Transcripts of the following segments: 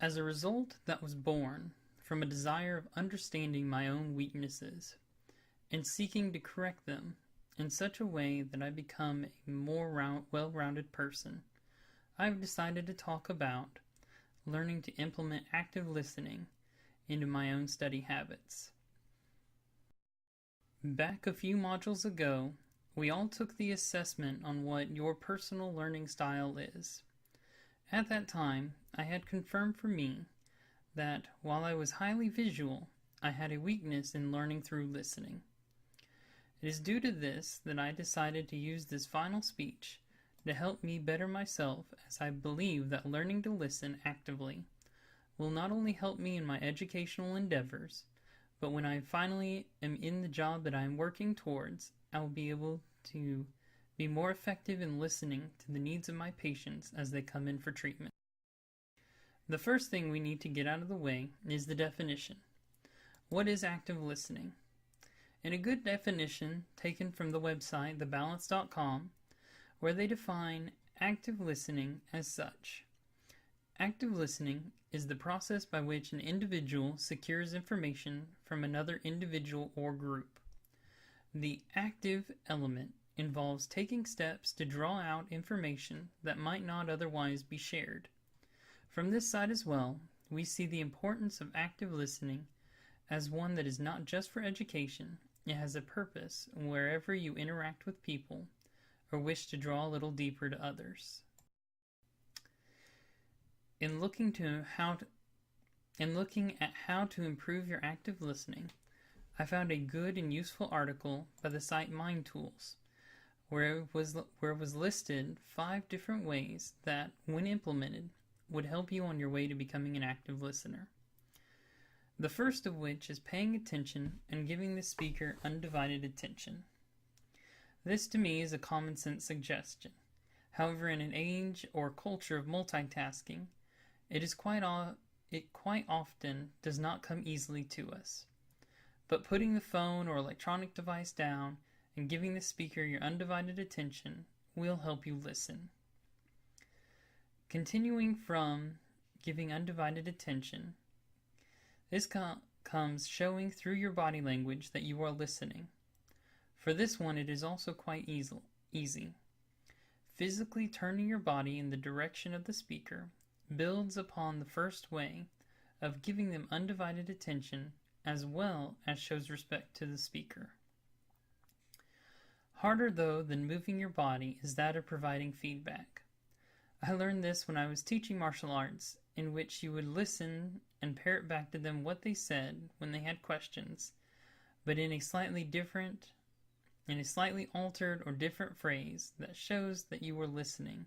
as a result that was born from a desire of understanding my own weaknesses and seeking to correct them in such a way that I become a more well-rounded person, I've decided to talk about learning to implement active listening into my own study habits. Back a few modules ago, we all took the assessment on what your personal learning style is. At that time, I had confirmed for me that while I was highly visual, I had a weakness in learning through listening. It is due to this that I decided to use this final speech to help me better myself, as I believe that learning to listen actively will not only help me in my educational endeavors, but when I finally am in the job that I am working towards, I will be able to be more effective in listening to the needs of my patients as they come in for treatment. The first thing we need to get out of the way is the definition. What is active listening? In a good definition taken from the website thebalance.com, where they define active listening as such. Active listening is the process by which an individual secures information from another individual or group. The active element involves taking steps to draw out information that might not otherwise be shared. From this side as well, we see the importance of active listening as one that is not just for education. It has a purpose wherever you interact with people or wish to draw a little deeper to others. In looking at how to improve your active listening, I found a good and useful article by the site Mind Tools, where it was listed 5 different ways that, when implemented, would help you on your way to becoming an active listener. The first of which is paying attention and giving the speaker undivided attention. This to me is a common sense suggestion. However, in an age or culture of multitasking, it quite often does not come easily to us. But putting the phone or electronic device down and giving the speaker your undivided attention will help you listen. Continuing from giving undivided attention, this comes showing through your body language that you are listening. For this one, it is also quite easy. Physically turning your body in the direction of the speaker builds upon the first way of giving them undivided attention, as well as shows respect to the speaker. Harder, though, than moving your body is that of providing feedback. I learned this when I was teaching martial arts, in which you would listen and parrot back to them what they said when they had questions, but in a slightly altered or different phrase that shows that you were listening.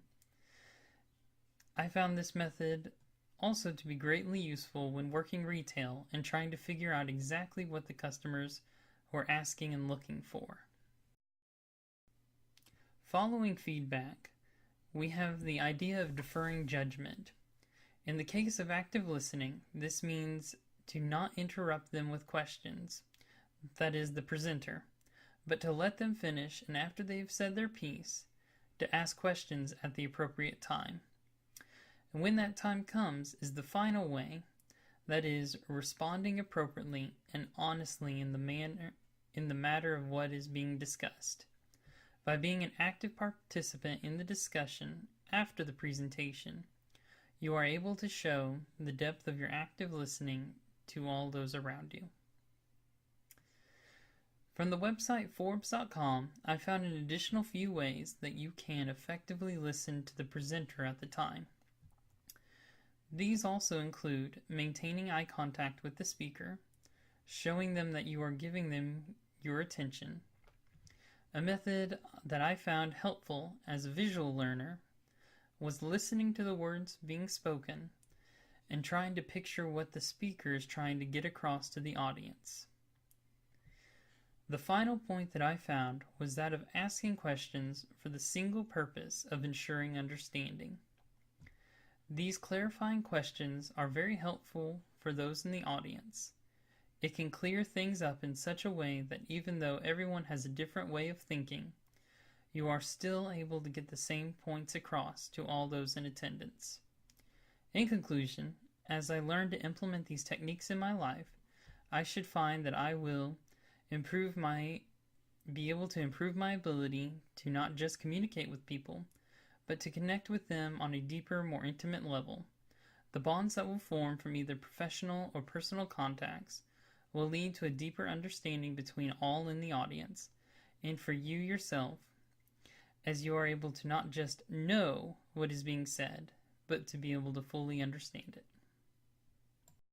I found this method also to be greatly useful when working retail and trying to figure out exactly what the customers were asking and looking for. Following feedback, we have the idea of deferring judgment. In the case of active listening, this means to not interrupt them with questions, that is, the presenter, but to let them finish, and after they've said their piece, to ask questions at the appropriate time. And when that time comes is the final way, that is, responding appropriately and honestly in the matter of what is being discussed. By being an active participant in the discussion after the presentation, you are able to show the depth of your active listening to all those around you. From the website Forbes.com, I found an additional few ways that you can effectively listen to the presenter at the time. These also include maintaining eye contact with the speaker, showing them that you are giving them your attention. A method that I found helpful as a visual learner was listening to the words being spoken and trying to picture what the speaker is trying to get across to the audience. The final point that I found was that of asking questions for the single purpose of ensuring understanding. These clarifying questions are very helpful for those in the audience. It can clear things up in such a way that even though everyone has a different way of thinking, you are still able to get the same points across to all those in attendance. In conclusion, As I learn to implement these techniques in my life, I should find that I will be able to improve my ability to not just communicate with people, but to connect with them on a deeper, more intimate level. The bonds that will form from either professional or personal contacts will lead to a deeper understanding between all in the audience, and for you yourself, as you are able to not just know what is being said, but to be able to fully understand it.